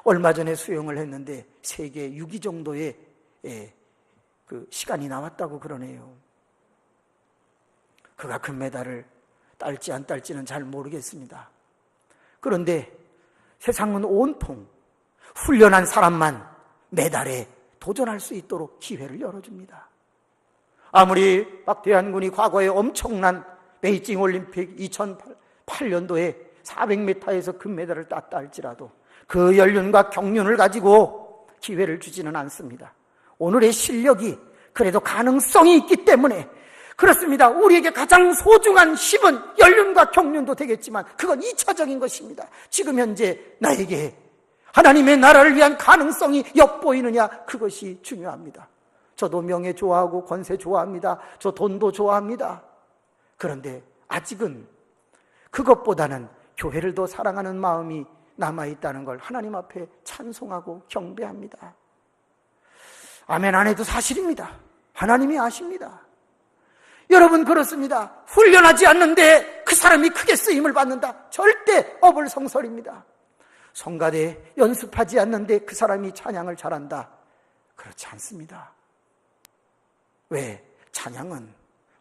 얼마 전에 수영을 했는데 세계 6위 정도의 그 시간이 나왔다고 그러네요. 그가 금메달을 딸지 안 딸지는 잘 모르겠습니다. 그런데 세상은 온통 훈련한 사람만 메달에 도전할 수 있도록 기회를 열어줍니다. 아무리 박태환 군이 과거에 엄청난 베이징 올림픽 2008년도에 400m에서 금메달을 땄다 할지라도 그 연륜과 경륜을 가지고 기회를 주지는 않습니다. 오늘의 실력이 그래도 가능성이 있기 때문에 그렇습니다. 우리에게 가장 소중한 힘은 연륜과 경륜도 되겠지만 그건 2차적인 것입니다. 지금 현재 나에게 하나님의 나라를 위한 가능성이 엿보이느냐, 그것이 중요합니다. 저도 명예 좋아하고 권세 좋아합니다. 저 돈도 좋아합니다. 그런데 아직은 그것보다는 교회를 더 사랑하는 마음이 남아있다는 걸 하나님 앞에 찬송하고 경배합니다. 아멘 안 해도 사실입니다. 하나님이 아십니다. 여러분, 그렇습니다. 훈련하지 않는데 그 사람이 크게 쓰임을 받는다. 절대 어불성설입니다. 성가대 연습하지 않는데 그 사람이 찬양을 잘한다. 그렇지 않습니다. 왜? 찬양은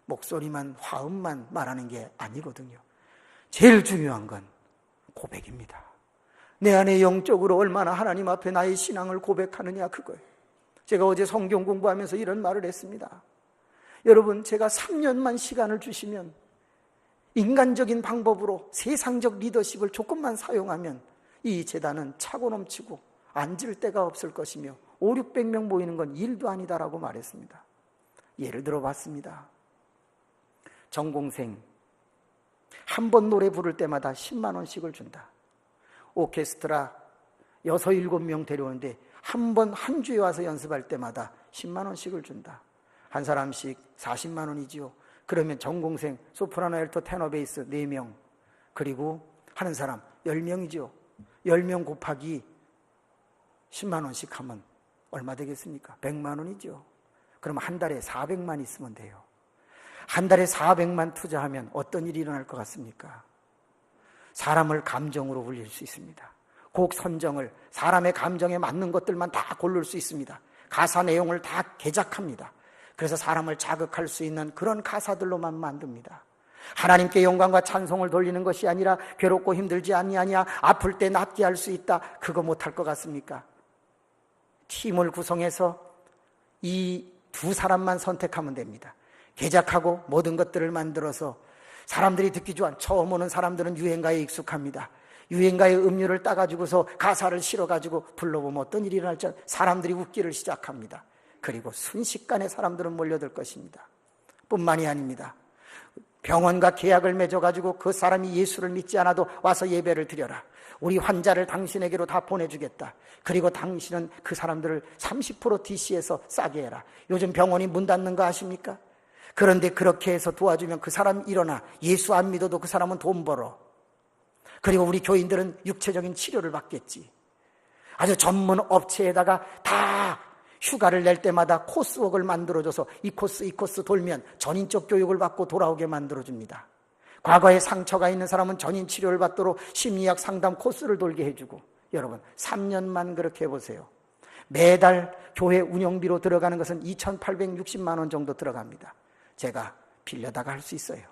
목소리만, 화음만 말하는 게 아니거든요. 제일 중요한 건 고백입니다. 내 안에 영적으로 얼마나 하나님 앞에 나의 신앙을 고백하느냐, 그거예요. 제가 어제 성경 공부하면서 이런 말을 했습니다. 여러분, 제가 3년만 시간을 주시면 인간적인 방법으로 세상적 리더십을 조금만 사용하면 이 재단은 차고 넘치고 앉을 데가 없을 것이며 500~600명 모이는 건 일도 아니다라고 말했습니다. 예를 들어 봤습니다. 전공생 한 번 노래 부를 때마다 10만 원씩을 준다. 오케스트라 6~7명 데려오는데 한 주에 와서 연습할 때마다 10만 원씩을 준다. 한 사람씩 40만 원이지요. 그러면 전공생 소프라노, 알토, 테너, 베이스 4명, 그리고 하는 사람 10명이지요. 10명 곱하기 10만 원씩 하면 얼마 되겠습니까? 100만 원이죠. 그러면 한 달에 400만 있으면 돼요. 한 달에 400만 투자하면 어떤 일이 일어날 것 같습니까? 사람을 감정으로 울릴 수 있습니다. 곡 선정을 사람의 감정에 맞는 것들만 다 고를 수 있습니다. 가사 내용을 다 개작합니다. 그래서 사람을 자극할 수 있는 그런 가사들로만 만듭니다. 하나님께 영광과 찬송을 돌리는 것이 아니라 괴롭고 힘들지 아니하냐, 아플 때 낫게 할 수 있다, 그거 못할 것 같습니까? 팀을 구성해서 이 두 사람만 선택하면 됩니다. 개작하고 모든 것들을 만들어서 사람들이 듣기 좋아. 처음 오는 사람들은 유행가에 익숙합니다. 유행가의 음료를 따가지고서 가사를 실어가지고 불러보면 어떤 일이 일어날지 사람들이 웃기를 시작합니다. 그리고 순식간에 사람들은 몰려들 것입니다. 뿐만이 아닙니다. 병원과 계약을 맺어가지고 그 사람이 예수를 믿지 않아도 와서 예배를 드려라. 우리 환자를 당신에게로 다 보내주겠다. 그리고 당신은 그 사람들을 30% DC에서 싸게 해라. 요즘 병원이 문 닫는 거 아십니까? 그런데 그렇게 해서 도와주면 그 사람 일어나. 예수 안 믿어도 그 사람은 돈 벌어. 그리고 우리 교인들은 육체적인 치료를 받겠지. 아주 전문 업체에다가 다 휴가를 낼 때마다 코스웍을 만들어줘서 이 코스 돌면 전인적 교육을 받고 돌아오게 만들어줍니다. 과거에 상처가 있는 사람은 전인 치료를 받도록 심리학 상담 코스를 돌게 해주고, 여러분 3년만 그렇게 해보세요. 매달 교회 운영비로 들어가는 것은 2,860만 원 정도 들어갑니다. 제가 빌려다가 할 수 있어요.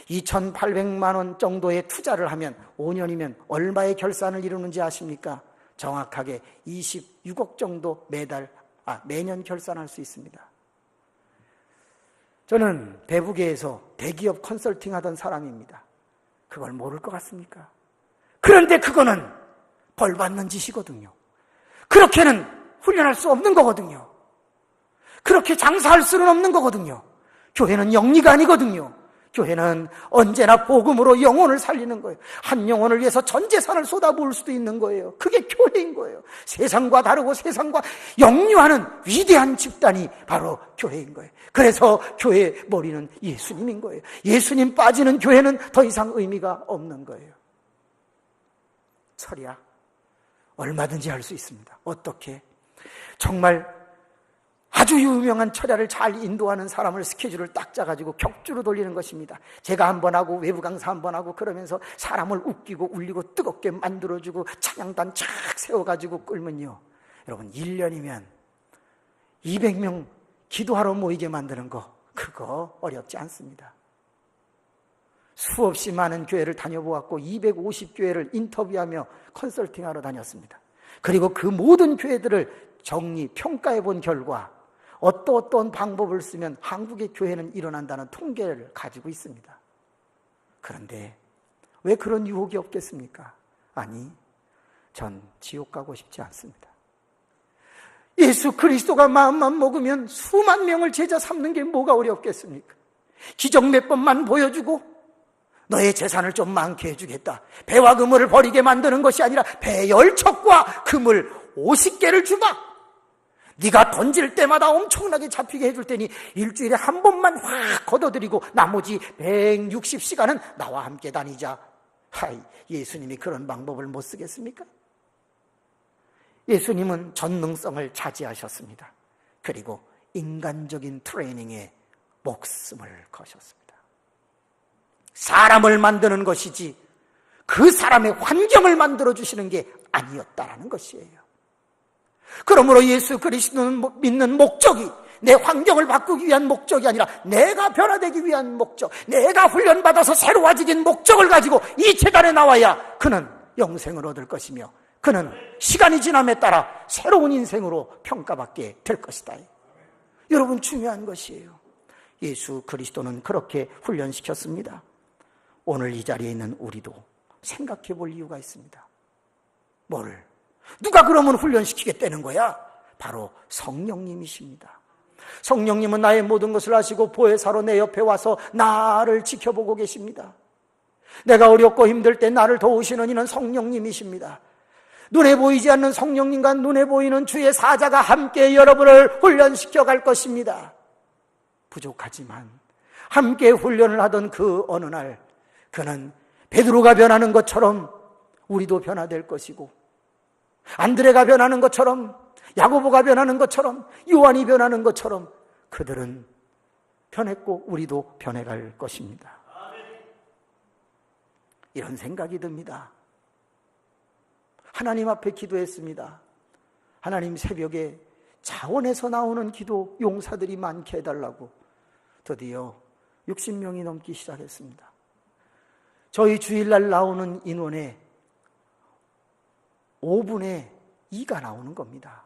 2,800만 원 정도의 투자를 하면 5년이면 얼마의 결산을 이루는지 아십니까? 정확하게 26억 정도 매년 결산할 수 있습니다. 저는 대부계에서 대기업 컨설팅 하던 사람입니다. 그걸 모를 것 같습니까? 그런데 그거는 벌 받는 짓이거든요. 그렇게는 훈련할 수 없는 거거든요. 그렇게 장사할 수는 없는 거거든요. 교회는 영리가 아니거든요. 교회는 언제나 복음으로 영혼을 살리는 거예요. 한 영혼을 위해서 전 재산을 쏟아부을 수도 있는 거예요. 그게 교회인 거예요. 세상과 다르고 세상과 역류하는 위대한 집단이 바로 교회인 거예요. 그래서 교회의 머리는 예수님인 거예요. 예수님 빠지는 교회는 더 이상 의미가 없는 거예요. 철야, 얼마든지 할 수 있습니다. 어떻게? 정말 아주 유명한 철야를 잘 인도하는 사람을 스케줄을 딱 짜가지고 격주로 돌리는 것입니다. 제가 한 번 하고 외부 강사 한 번 하고 그러면서 사람을 웃기고 울리고 뜨겁게 만들어주고 찬양단 쫙 세워가지고 끌면요, 여러분 1년이면 200명 기도하러 모이게 만드는 거, 그거 어렵지 않습니다. 수없이 많은 교회를 다녀보았고 250교회를 인터뷰하며 컨설팅하러 다녔습니다. 그리고 그 모든 교회들을 정리, 평가해 본 결과 어떤 방법을 쓰면 한국의 교회는 일어난다는 통계를 가지고 있습니다. 그런데 왜 그런 유혹이 없겠습니까? 아니, 전 지옥 가고 싶지 않습니다. 예수 그리스도가 마음만 먹으면 수만 명을 제자 삼는 게 뭐가 어렵겠습니까? 기적 몇 번만 보여주고 너의 재산을 좀 많게 해주겠다. 배와 그물을 버리게 만드는 것이 아니라 배 10척과 그물 50개를 주마. 네가 던질 때마다 엄청나게 잡히게 해줄 테니 일주일에 한 번만 확 걷어들이고 나머지 160시간은 나와 함께 다니자. 하이, 예수님이 그런 방법을 못 쓰겠습니까? 예수님은 전능성을 차지하셨습니다. 그리고 인간적인 트레이닝에 목숨을 거셨습니다. 사람을 만드는 것이지 그 사람의 환경을 만들어주시는 게 아니었다라는 것이에요. 그러므로 예수 그리스도는 믿는 목적이 내 환경을 바꾸기 위한 목적이 아니라 내가 변화되기 위한 목적, 내가 훈련받아서 새로워지긴 목적을 가지고 이 재단에 나와야 그는 영생을 얻을 것이며 그는 시간이 지남에 따라 새로운 인생으로 평가받게 될 것이다. 여러분, 중요한 것이에요. 예수 그리스도는 그렇게 훈련시켰습니다. 오늘 이 자리에 있는 우리도 생각해 볼 이유가 있습니다. 뭘? 누가 그러면 훈련시키겠다는 거야? 바로 성령님이십니다. 성령님은 나의 모든 것을 아시고 보혜사로 내 옆에 와서 나를 지켜보고 계십니다. 내가 어렵고 힘들 때 나를 도우시는 이는 성령님이십니다. 눈에 보이지 않는 성령님과 눈에 보이는 주의 사자가 함께 여러분을 훈련시켜 갈 것입니다. 부족하지만 함께 훈련을 하던 그 어느 날 그는 베드로가 변하는 것처럼 우리도 변화될 것이고, 안드레가 변하는 것처럼, 야고보가 변하는 것처럼, 요한이 변하는 것처럼 그들은 변했고 우리도 변해갈 것입니다. 이런 생각이 듭니다. 하나님 앞에 기도했습니다. 하나님, 새벽에 자원에서 나오는 기도 용사들이 많게 해달라고. 드디어 60명이 넘기 시작했습니다. 저희 주일날 나오는 인원의 5분의 2가 나오는 겁니다.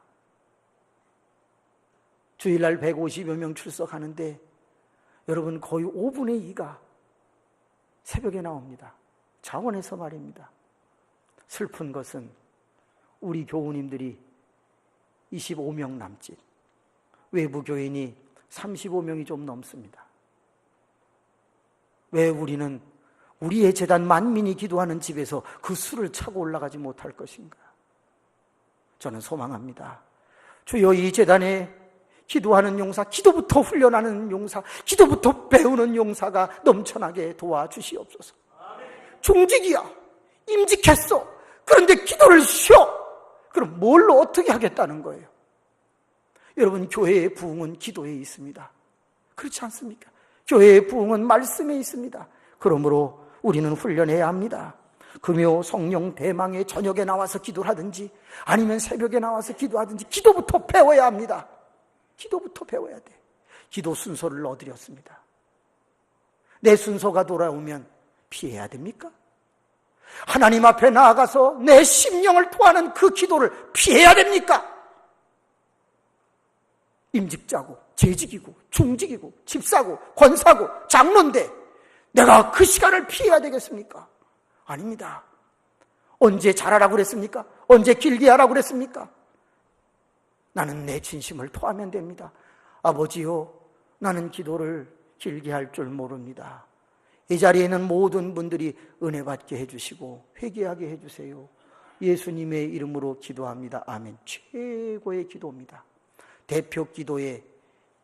주일날 150여 명 출석하는데 여러분, 거의 5분의 2가 새벽에 나옵니다. 자원에서 말입니다. 슬픈 것은 우리 교우님들이 25명 남짓, 외부 교인이 35명이 좀 넘습니다. 왜 우리는 우리의 재단 만민이 기도하는 집에서 그 수를 차고 올라가지 못할 것인가? 저는 소망합니다. 주여, 이 재단에 기도하는 용사, 기도부터 훈련하는 용사, 기도부터 배우는 용사가 넘쳐나게 도와주시옵소서. 종직이야, 임직했어. 그런데 기도를 쉬어. 그럼 뭘로 어떻게 하겠다는 거예요? 여러분, 교회의 부흥은 기도에 있습니다. 그렇지 않습니까? 교회의 부흥은 말씀에 있습니다. 그러므로 우리는 훈련해야 합니다. 금요 성령 대망의 저녁에 나와서 기도를 하든지 아니면 새벽에 나와서 기도하든지 기도부터 배워야 합니다. 기도부터 배워야 돼. 기도 순서를 넣어드렸습니다. 내 순서가 돌아오면 피해야 됩니까? 하나님 앞에 나아가서 내 심령을 토하는 그 기도를 피해야 됩니까? 임직자고 재직이고 중직이고 집사고 권사고 장로인데 내가 그 시간을 피해야 되겠습니까? 아닙니다. 언제 잘하라고 그랬습니까? 언제 길게 하라고 그랬습니까? 나는 내 진심을 토하면 됩니다. 아버지요, 나는 기도를 길게 할 줄 모릅니다. 이 자리에 있는 모든 분들이 은혜 받게 해주시고 회개하게 해주세요. 예수님의 이름으로 기도합니다. 아멘. 최고의 기도입니다. 대표 기도의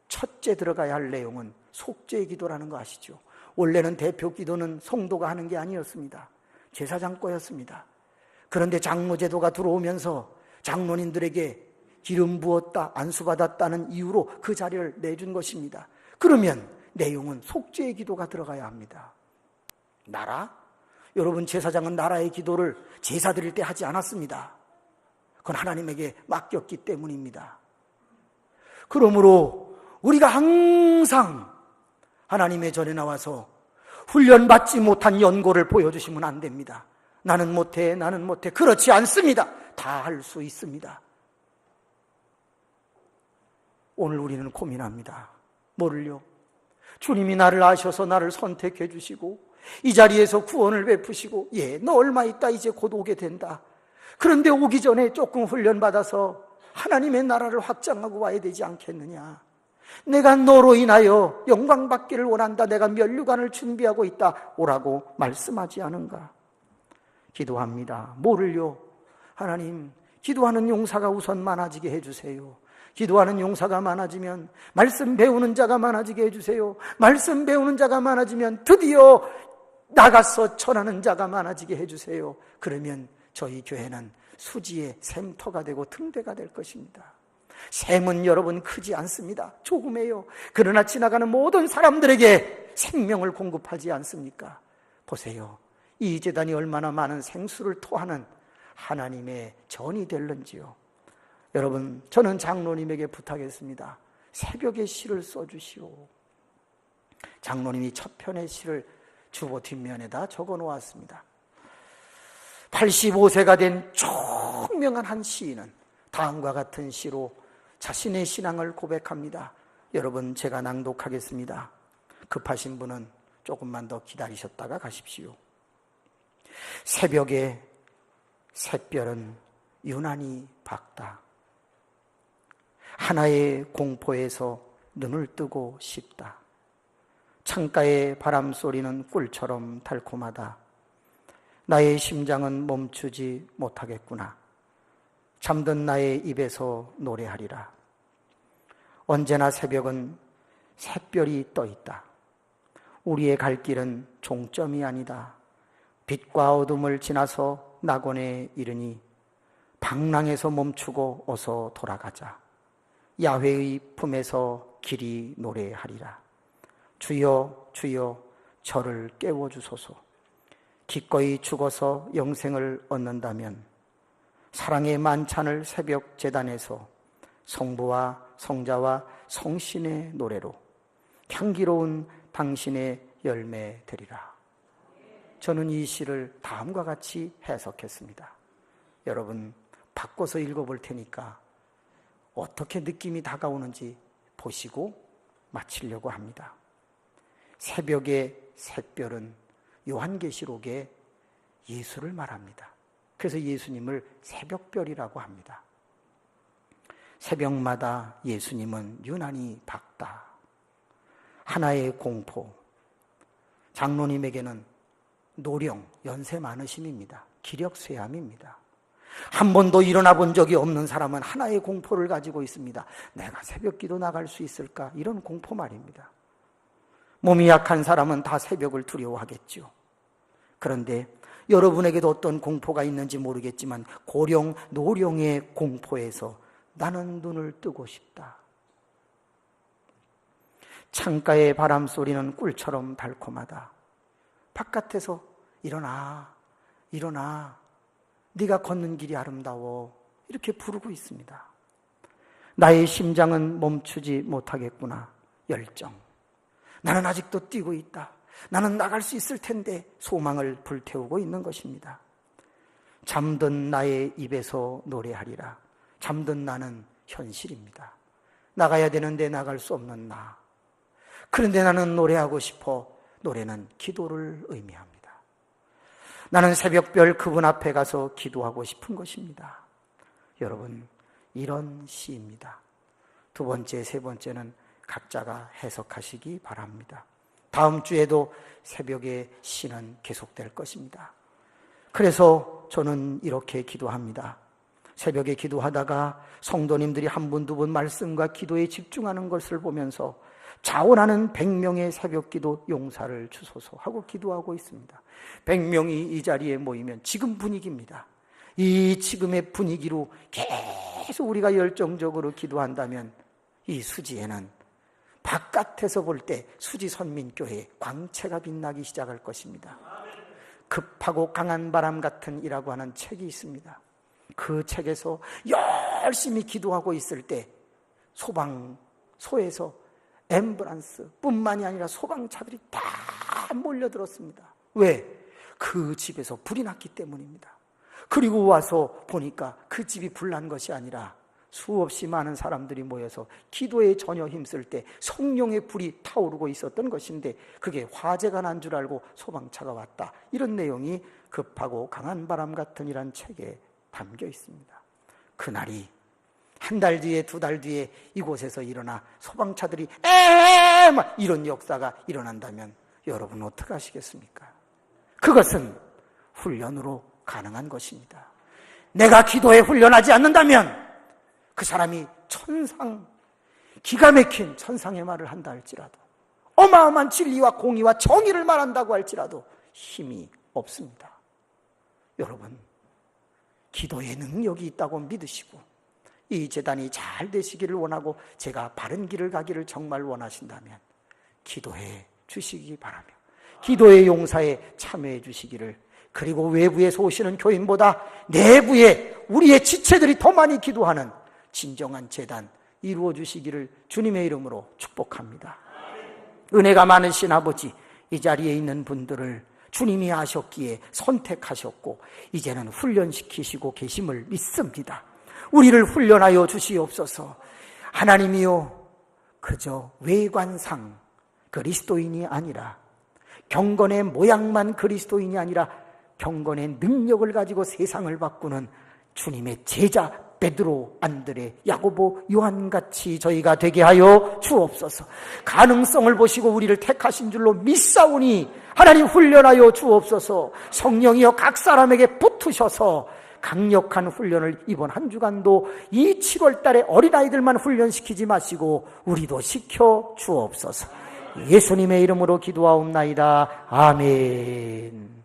첫째 들어가야 할 내용은 속죄의 기도라는 거 아시죠? 원래는 대표 기도는 성도가 하는 게 아니었습니다. 제사장 거였습니다. 그런데 장로제도가 들어오면서 장로님들에게 기름 부었다, 안수받았다는 이유로 그 자리를 내준 것입니다. 그러면 내용은 속죄의 기도가 들어가야 합니다. 나라? 여러분, 제사장은 나라의 기도를 제사 드릴 때 하지 않았습니다. 그건 하나님에게 맡겼기 때문입니다. 그러므로 우리가 항상 하나님의 전에 나와서 훈련받지 못한 연고를 보여주시면 안 됩니다. 나는 못해, 나는 못해. 그렇지 않습니다. 다 할 수 있습니다. 오늘 우리는 고민합니다. 뭐를요? 주님이 나를 아셔서 나를 선택해 주시고 이 자리에서 구원을 베푸시고, 너 얼마 있다 이제 곧 오게 된다. 그런데 오기 전에 조금 훈련받아서 하나님의 나라를 확장하고 와야 되지 않겠느냐. 내가 너로 인하여 영광 받기를 원한다. 내가 면류관을 준비하고 있다. 오라고 말씀하지 않은가? 기도합니다. 뭐를요? 하나님, 기도하는 용사가 우선 많아지게 해주세요. 기도하는 용사가 많아지면 말씀 배우는 자가 많아지게 해주세요. 말씀 배우는 자가 많아지면 드디어 나가서 전하는 자가 많아지게 해주세요. 그러면 저희 교회는 수지의 샘터가 되고 등대가 될 것입니다. 샘은 여러분 크지 않습니다. 조금해요. 그러나 지나가는 모든 사람들에게 생명을 공급하지 않습니까? 보세요. 이 제단이 얼마나 많은 생수를 토하는 하나님의 전이 될는지요. 여러분, 저는 장로님에게 부탁했습니다. 새벽에 시를 써주시오. 장로님이 첫 편의 시를 주보 뒷면에다 적어 놓았습니다. 85세가 된 총명한 한 시인은 다음과 같은 시로 자신의 신앙을 고백합니다. 여러분, 제가 낭독하겠습니다. 급하신 분은 조금만 더 기다리셨다가 가십시오. 새벽에 샛별은 유난히 밝다. 하나의 공포에서 눈을 뜨고 싶다. 창가의 바람소리는 꿀처럼 달콤하다. 나의 심장은 멈추지 못하겠구나. 잠든 나의 입에서 노래하리라. 언제나 새벽은 샛별이 떠 있다. 우리의 갈 길은 종점이 아니다. 빛과 어둠을 지나서 낙원에 이르니 방랑에서 멈추고 어서 돌아가자. 야훼의 품에서 길이 노래하리라. 주여 주여 저를 깨워주소서. 기꺼이 죽어서 영생을 얻는다면 사랑의 만찬을 새벽 제단에서 성부와 성자와 성신의 노래로 향기로운 당신의 열매 되리라. 저는 이 시를 다음과 같이 해석했습니다. 여러분, 바꿔서 읽어볼 테니까 어떻게 느낌이 다가오는지 보시고 마치려고 합니다. 새벽의 샛별은 요한계시록에 예수를 말합니다. 그래서 예수님을 새벽별이라고 합니다. 새벽마다 예수님은 유난히 밝다. 하나의 공포. 장로님에게는 노령, 연세 많으심입니다. 기력쇠함입니다. 한 번도 일어나 본 적이 없는 사람은 하나의 공포를 가지고 있습니다. 내가 새벽기도 나갈 수 있을까? 이런 공포 말입니다. 몸이 약한 사람은 다 새벽을 두려워하겠죠. 그런데 여러분에게도 어떤 공포가 있는지 모르겠지만 고령, 노령의 공포에서 나는 눈을 뜨고 싶다. 창가의 바람소리는 꿀처럼 달콤하다. 바깥에서 일어나, 일어나. 네가 걷는 길이 아름다워. 이렇게 부르고 있습니다. 나의 심장은 멈추지 못하겠구나. 열정. 나는 아직도 뛰고 있다. 나는 나갈 수 있을 텐데 소망을 불태우고 있는 것입니다. 잠든 나의 입에서 노래하리라. 잠든 나는 현실입니다. 나가야 되는데 나갈 수 없는 나. 그런데 나는 노래하고 싶어. 노래는 기도를 의미합니다. 나는 새벽별 그분 앞에 가서 기도하고 싶은 것입니다. 여러분, 이런 시입니다. 두 번째, 세 번째는 각자가 해석하시기 바랍니다. 다음 주에도 새벽의 시는 계속될 것입니다. 그래서 저는 이렇게 기도합니다. 새벽에 기도하다가 성도님들이 한 분, 두 분 말씀과 기도에 집중하는 것을 보면서 자원하는 100명의 새벽 기도 용사를 주소서 하고 기도하고 있습니다. 100명이 이 자리에 모이면 지금 분위기입니다. 이 지금의 분위기로 계속 우리가 열정적으로 기도한다면 이 수지에는 바깥에서 볼 때 수지선민교회 광채가 빛나기 시작할 것입니다. 급하고 강한 바람 같은 이라고 하는 책이 있습니다. 그 책에서 열심히 기도하고 있을 때 소방소에서 앰뷸런스 뿐만이 아니라 소방차들이 다 몰려들었습니다. 왜? 그 집에서 불이 났기 때문입니다. 그리고 와서 보니까 그 집이 불난 것이 아니라 수없이 많은 사람들이 모여서 기도에 전혀 힘쓸 때 성령의 불이 타오르고 있었던 것인데 그게 화재가 난 줄 알고 소방차가 왔다. 이런 내용이 급하고 강한 바람 같은 이란 책에 담겨 있습니다. 그날이 한 달 뒤에, 두 달 뒤에 이곳에서 일어나 소방차들이 막 이런 역사가 일어난다면 여러분 어떻게 하시겠습니까? 그것은 훈련으로 가능한 것입니다. 내가 기도에 훈련하지 않는다면 그 사람이 기가 막힌 천상의 말을 한다 할지라도, 어마어마한 진리와 공의와 정의를 말한다고 할지라도 힘이 없습니다. 여러분, 기도에 능력이 있다고 믿으시고 이 재단이 잘 되시기를 원하고 제가 바른 길을 가기를 정말 원하신다면 기도해 주시기 바라며 기도의 용사에 참여해 주시기를, 그리고 외부에서 오시는 교인보다 내부에 우리의 지체들이 더 많이 기도하는 진정한 재단 이루어 주시기를 주님의 이름으로 축복합니다. 은혜가 많으신 아버지, 이 자리에 있는 분들을 주님이 아셨기에 선택하셨고 이제는 훈련시키시고 계심을 믿습니다. 우리를 훈련하여 주시옵소서. 하나님이요, 그저 외관상 그리스도인이 아니라, 경건의 모양만 그리스도인이 아니라 경건의 능력을 가지고 세상을 바꾸는 주님의 제자 베드로, 안드레, 야고보, 요한같이 저희가 되게 하여 주옵소서. 가능성을 보시고 우리를 택하신 줄로 믿사오니 하나님 훈련하여 주옵소서. 성령이여 각 사람에게 붙으셔서 강력한 훈련을 이번 한 주간도 이 7월 달에 어린아이들만 훈련시키지 마시고 우리도 시켜 주옵소서. 예수님의 이름으로 기도하옵나이다. 아멘.